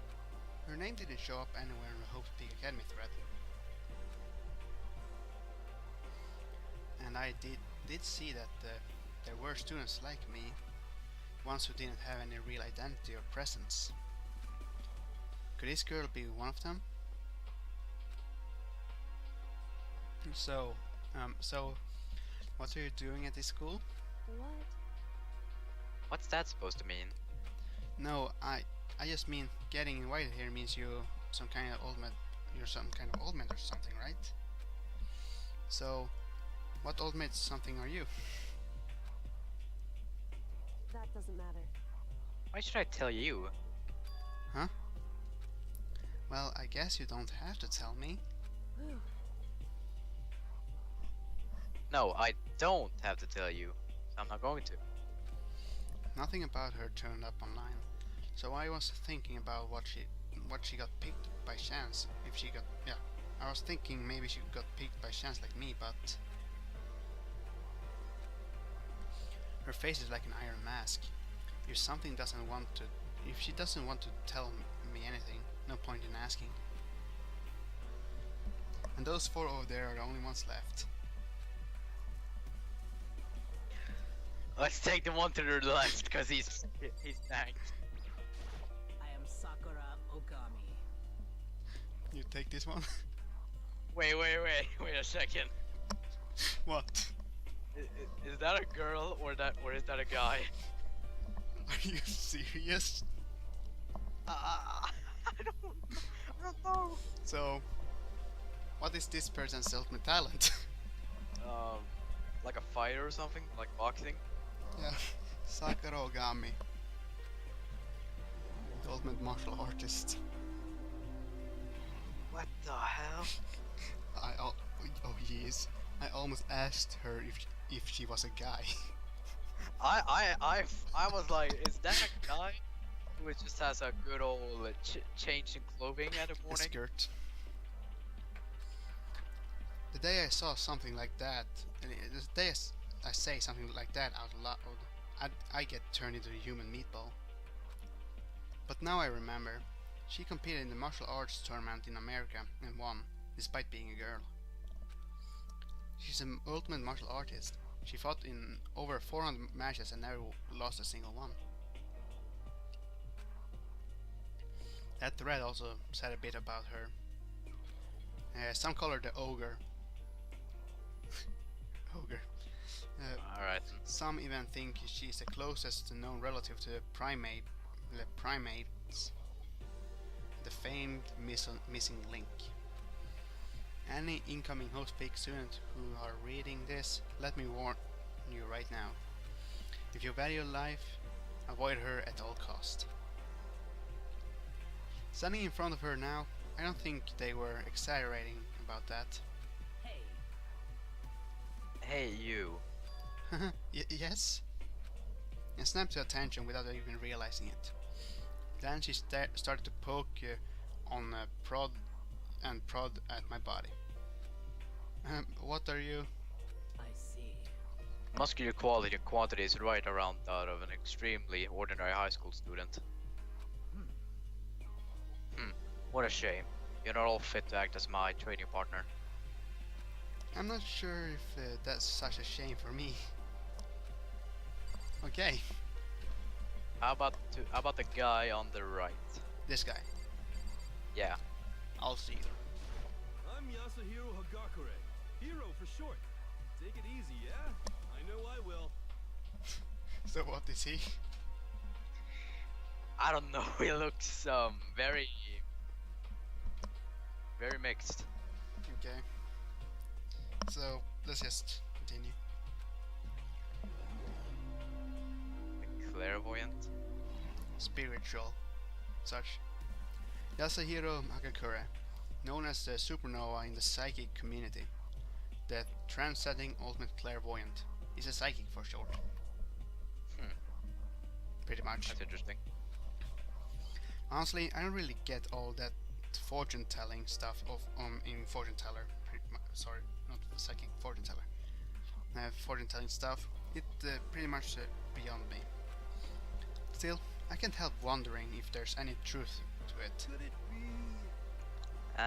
B: her name didn't show up anywhere in the Hope Peak Academy thread. And I did see that there were students like me, ones who didn't have any real identity or presence. Could this girl be one of them? So, what are you doing at this school?
E: What?
A: What's that supposed to mean?
B: No, I just mean getting invited here means you're some kind of old man or something, right? So, what old mate something are you?
E: That doesn't matter.
A: Why should I tell you?
B: Huh? Well, I guess you don't have to tell me.
E: Whew.
A: No, I don't have to tell you. I'm not going to.
B: Nothing about her turned up online, so I was thinking about what she got picked by chance. If she got, yeah, I was thinking maybe she got picked by chance like me, but her face is like an iron mask. If she doesn't want to tell me anything, no point in asking. And those four over there are the only ones left.
A: Let's take the one to the left, because he's tanked.
D: I am Sakura Okami.
B: You take this one?
A: Wait a second.
B: What?
A: Is that a girl or is that a guy?
B: Are you serious?
A: I don't know.
B: So, what is this person's ultimate talent?
A: Like a fighter or something, like boxing.
B: Yeah, Sakura Ogami, the ultimate martial artist.
A: What the hell?
B: Oh jeez, I almost asked her if she was a guy.
A: I was like, is that a guy who just has a good old change in clothing at the
B: A
A: morning?
B: skirt. The day I saw something like that, the day I say something like that out loud, I get turned into a human meatball. But now I remember, she competed in the martial arts tournament in America and won, despite being a girl. She's an ultimate martial artist. She fought in over 400 matches and never lost a single one. That thread also said a bit about her. Some call her the ogre. Ogre.
A: Alright.
B: Some even think she's the closest known relative to the primate the primates, the famed missing link. Any incoming host pick students who are reading this, let me warn you right now. If you value life, avoid her at all cost. Standing in front of her now, I don't think they were exaggerating about that.
D: Hey,
A: Hey, you.
B: Yes? And snapped to attention without even realizing it. Then she started to poke on prod at my body. What are you?
D: I see.
A: Muscular quality and quantity is right around that of an extremely ordinary high school student. What a shame. You're not all fit to act as my training partner.
B: I'm not sure if that's such a shame for me. Okay,
A: How about the guy on the right?
B: this guy.
A: Yeah.
B: I'll see you.
D: I'm Yasuhiro Hagakure. Hero for short. Take it easy, yeah? I know I will.
B: So what is he?
A: I don't know. He looks very mixed.
B: Okay. So let's just continue.
A: Clairvoyant.
B: Spiritual. Such. Yasuhiro Hagakure, known as the supernova in the psychic community, the transcending ultimate clairvoyant, is a psychic for short. Pretty much.
A: That's interesting.
B: Honestly, I don't really get all that fortune telling stuff of in fortune teller. Sorry, not psychic, fortune teller. Fortune telling stuff. It pretty much beyond me. Still, I can't help wondering if there's any truth to it.
D: Could it be?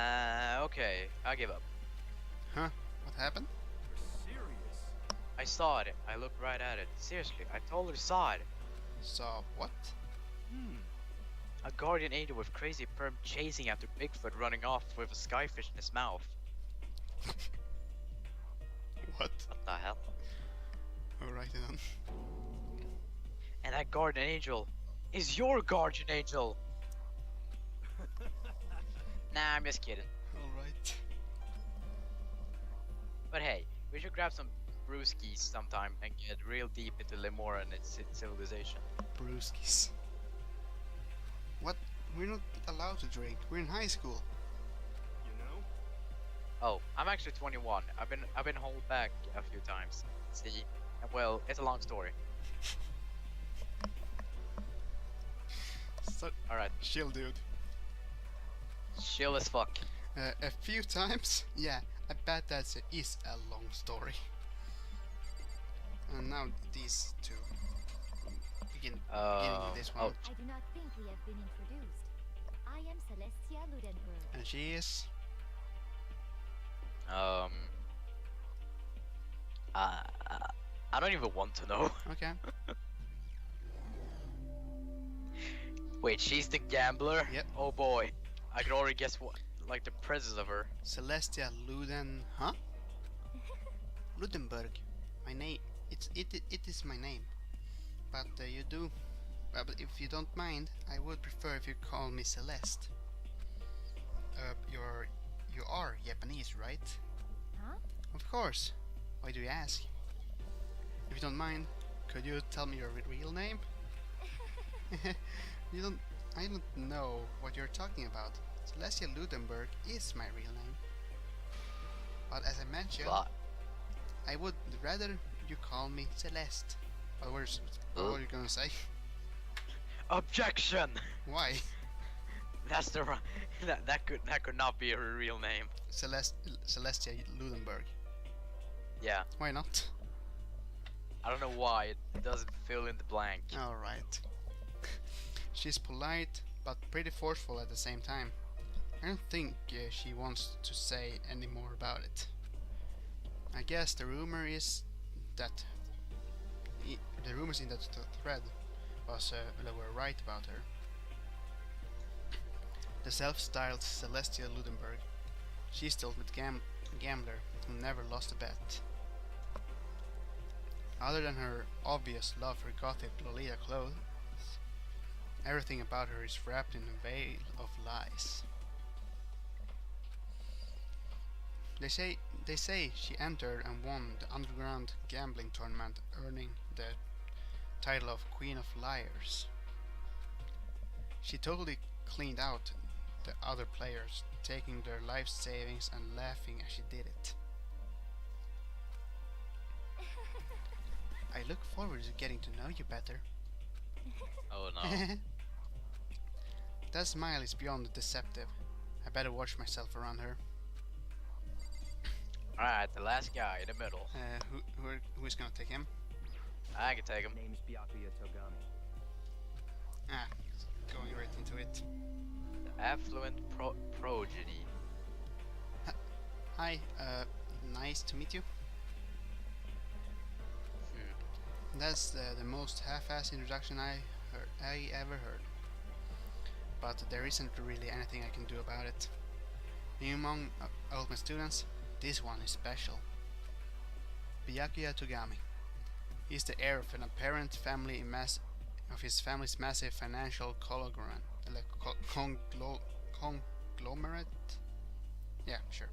A: Okay. I give up.
B: Huh? What happened?
D: You're serious?
A: I saw it. I looked right at it. Seriously, I totally saw it.
B: Saw what?
A: A guardian angel with crazy perm chasing after Bigfoot running off with a skyfish in his mouth.
B: What?
A: What the hell?
B: Alright then.
A: And that guardian angel is your guardian angel! Nah, I'm just kidding.
B: Alright.
A: But hey, we should grab some brewskis sometime and get real deep into Lemora and its civilization.
B: Brewskis. What? We're not allowed to drink. We're in high school.
D: You know?
A: Oh, I'm actually 21. I've been held back a few times. See? Well, it's a long story.
B: So,
A: Alright,
B: chill, dude.
A: chill as fuck.
B: A few times? Yeah, I bet that is a long story. And now these two. Beginning with this one.
A: oh,
E: I do not think we have been introduced. I am Celestia Ludenberg.
B: And she is.
A: I don't even want to know.
B: Okay.
A: Wait, she's the gambler?
B: Yep.
A: Oh boy. I could already guess what, like the presence of her.
B: Celestia Luden. Huh? Ludenberg. My name. It is my name. But you do. But if you don't mind, I would prefer if you call me Celeste. You are Japanese, right?
E: Huh?
B: Of course. Why do you ask? If you don't mind, could you tell me your real name? I don't know what you're talking about. Celestia Ludenberg is my real name. But as I mentioned,
A: But,
B: I would rather you call me Celeste. What were you gonna say?
A: objection!
B: Why?
A: That's the that could not be her real name.
B: Celestia Ludenberg.
A: Yeah,
B: Why not?
A: I don't know why it doesn't fill in the blank.
B: Alright. She's polite, but pretty forceful at the same time. I don't think she wants to say any more about it. I guess the rumor is that the rumors in that thread were right about her. The self-styled Celestia Ludenberg. She's the ultimate gambler who never lost a bet. Other than her obvious love for gothic Lolita clothes, Everything about her is wrapped in a veil of lies. They say she entered and won the underground gambling tournament, earning the title of Queen of Liars. She totally cleaned out the other players, taking their life savings and laughing as she did it. I look forward to getting to know you better.
A: Oh no.
B: That smile is beyond deceptive. I better watch myself around her.
A: Alright, the last guy in the middle.
B: Who is gonna take him?
A: I can take him.
G: Name's Byakuya Togami.
B: Ah, going right into it.
A: The affluent progeny.
B: Hi, nice to meet you. That's the most half-assed introduction I ever heard. But there isn't really anything I can do about it. Among all my students, this one is special. Byakuya Togami. He's the heir of an apparent family of his family's massive financial conglomerate. Yeah, sure.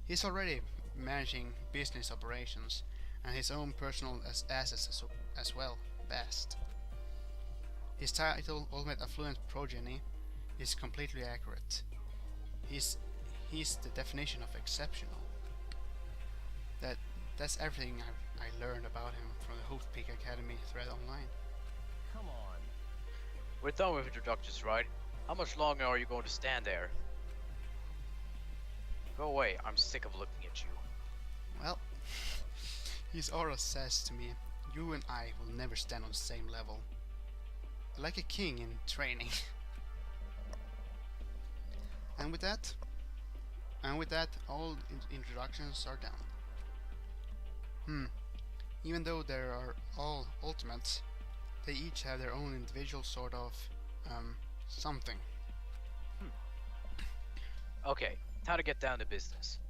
B: He's already managing business operations and his own personal assets as well. Best. His title, Ultimate Affluent Progeny, is completely accurate. He's the definition of exceptional. That's everything I learned about him from the Hoof Peak Academy thread online.
D: Come on.
A: We're done with introductions, right? How much longer are you going to stand there? Go away, I'm sick of looking at you.
B: Well, his aura says to me, you and I will never stand on the same level. Like a king in training. And with that, all introductions are done. Even though they are all ultimates, they each have their own individual sort of something.
A: Okay, time to get down to business.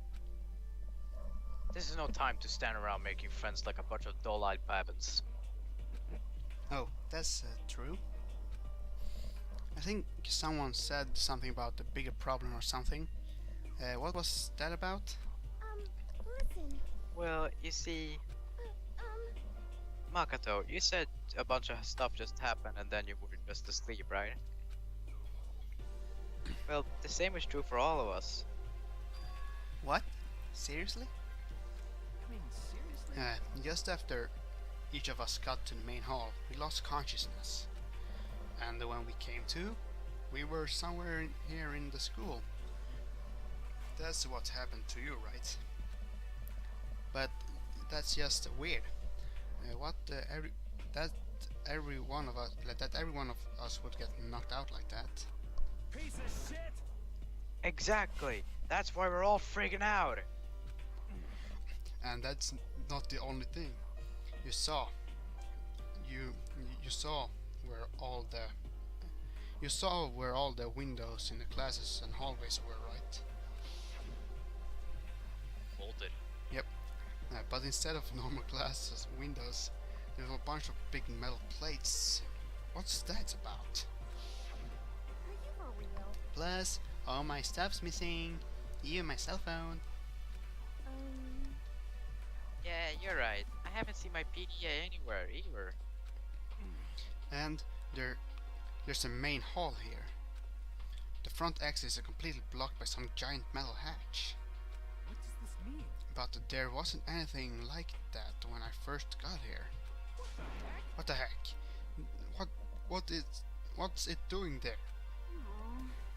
A: This is no time to stand around making friends like a bunch of dull-eyed babbins.
B: Oh, that's true. I think someone said something about a bigger problem or something. What was that about?
E: Listen.
A: Well, you see, Makoto, you said a bunch of stuff just happened and then you were just asleep, right? Well, the same is true for all of us.
B: What? Seriously?
C: I mean, seriously?
B: Just after each of us got to the main hall, we lost consciousness. And when we came to, we were somewhere here in the school. That's what happened to you, right? But that's just weird. That every one of us would get knocked out like that.
D: Piece of shit!
A: Exactly! That's why we're all freaking out!
B: And that's not the only thing. You saw where all the windows in the classes and hallways were, right?
A: Bolted.
B: Yep. But instead of normal glasses windows, there were a bunch of big metal plates. What's that about?
E: Are you for real?
B: Plus, all my stuff's missing. Even my cell phone.
A: Yeah, you're right. I haven't seen my PDA anywhere either.
B: And there's a main hall here. The front exits are completely blocked by some giant metal hatch.
C: What does this mean?
B: But there wasn't anything like that when I first got here. What the heck? What's it doing there?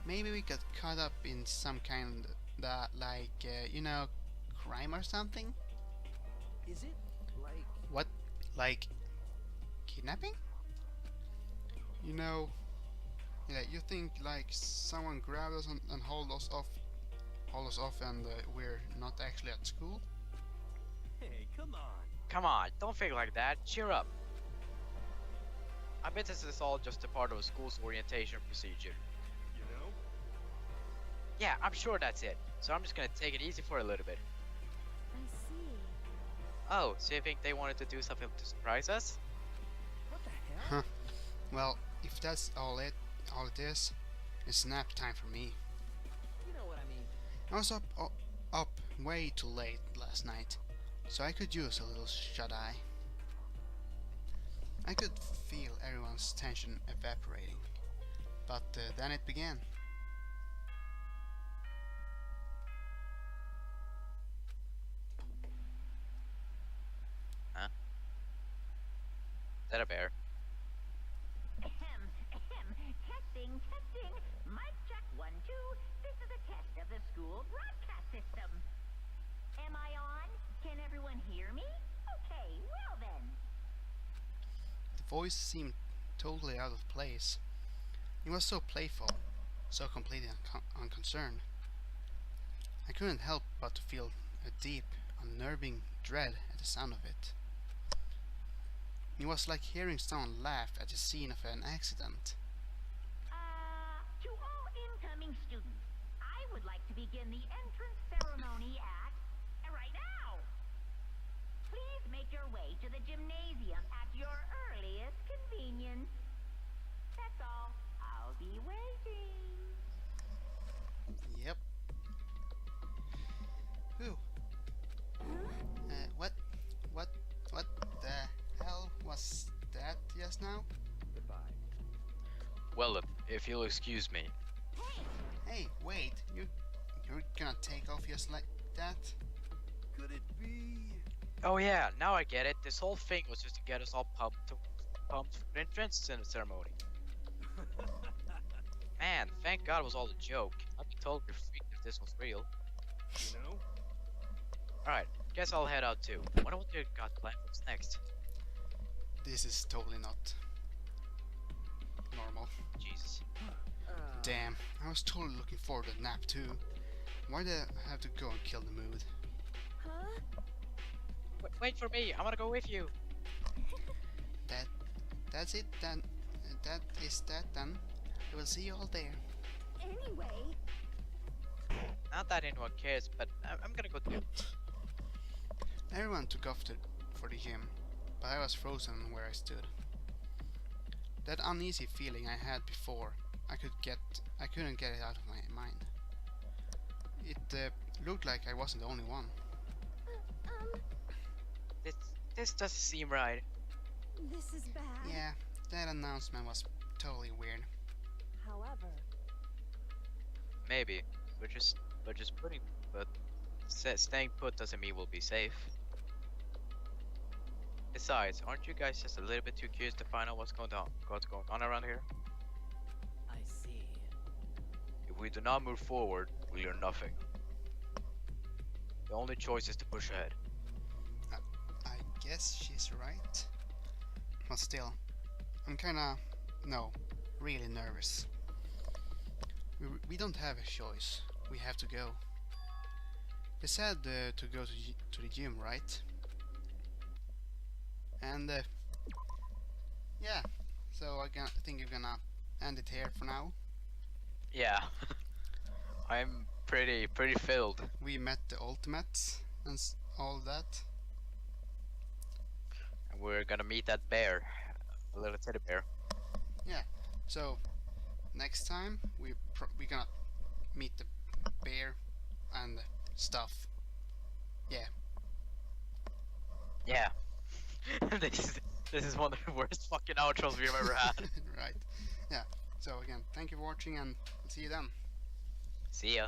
B: Maybe we got caught up in some kind of crime or something?
C: Is it like?
B: What? Like kidnapping? Yeah, you think like someone grabbed us and hauled us off and we're not actually at school?
D: Hey, come on.
A: Come on, don't think like that. Cheer up. I bet this is all just a part of a school's orientation procedure.
D: You know?
A: Yeah, I'm sure that's it. So I'm just gonna take it easy for a little bit.
E: I see.
A: Oh, so you think they wanted to do something to surprise us?
C: What the hell?
B: Huh. Well, if that's all it is, it's nap time for me.
D: You know what I mean.
B: I was up way too late last night, so I could use a little shut-eye. I could feel everyone's tension evaporating, but then it began.
A: Huh? Is that a bear?
G: Testing. Mic check 1, 2. This is a test of the school broadcast system. Am I on? Can everyone hear me? Okay, well then.
B: The voice seemed totally out of place. It was so playful, so completely unconcerned. I couldn't help but to feel a deep, unnerving dread at the sound of it. It was like hearing someone laugh at the scene of an accident.
G: To all incoming students, I would like to begin the entrance ceremony at right now. Please make your way to the gymnasium at your earliest convenience. That's all. I'll be waiting.
B: Yep. Whew. What the hell was that just now?
D: Goodbye.
A: Well, if you'll excuse me.
B: Hey, wait, you're gonna take off just like that?
D: Could it be?
A: Oh yeah, now I get it. This whole thing was just to get us all pumped for the entrance ceremony. Man, thank God it was all a joke. I'd be totally freaked if this was real.
D: You know?
A: Alright, guess I'll head out too. Wonder what you got planned what's next.
B: This is totally not normal.
A: Jesus.
B: Damn, I was totally looking forward to a nap too. Why did I have to go and kill the mood?
E: Huh?
A: Wait for me, I wanna go with you.
B: That's it then. That is that then. I will see you all there.
E: Anyway,
A: Not that anyone cares, but I'm gonna go too.
B: Everyone took off for the gym, but I was frozen where I stood. That uneasy feeling I had before, I couldn't get it out of my mind. It looked like I wasn't the only one.
A: This doesn't seem right.
E: this is bad.
B: Yeah, that announcement was totally weird.
E: However,
A: Maybe. We're just putting but staying put doesn't mean we'll be safe. Besides, aren't you guys just a little bit too curious to find out what's going on around here?
D: I see.
A: If we do not move forward, we learn nothing. The only choice is to push ahead.
B: I guess she's right. But still, I'm really nervous. We don't have a choice. We have to go. They said to go to the gym, right? And yeah, so I think I'm gonna end it here for now.
A: Yeah. I'm pretty filled.
B: We met the ultimates and all that.
A: And we're gonna meet that bear. A little teddy bear.
B: Yeah. So next time we're gonna meet the bear and stuff. Yeah.
A: Yeah. this is one of the worst fucking outros we've ever had.
B: Right. Yeah. So again, thank you for watching and see you then.
A: See ya.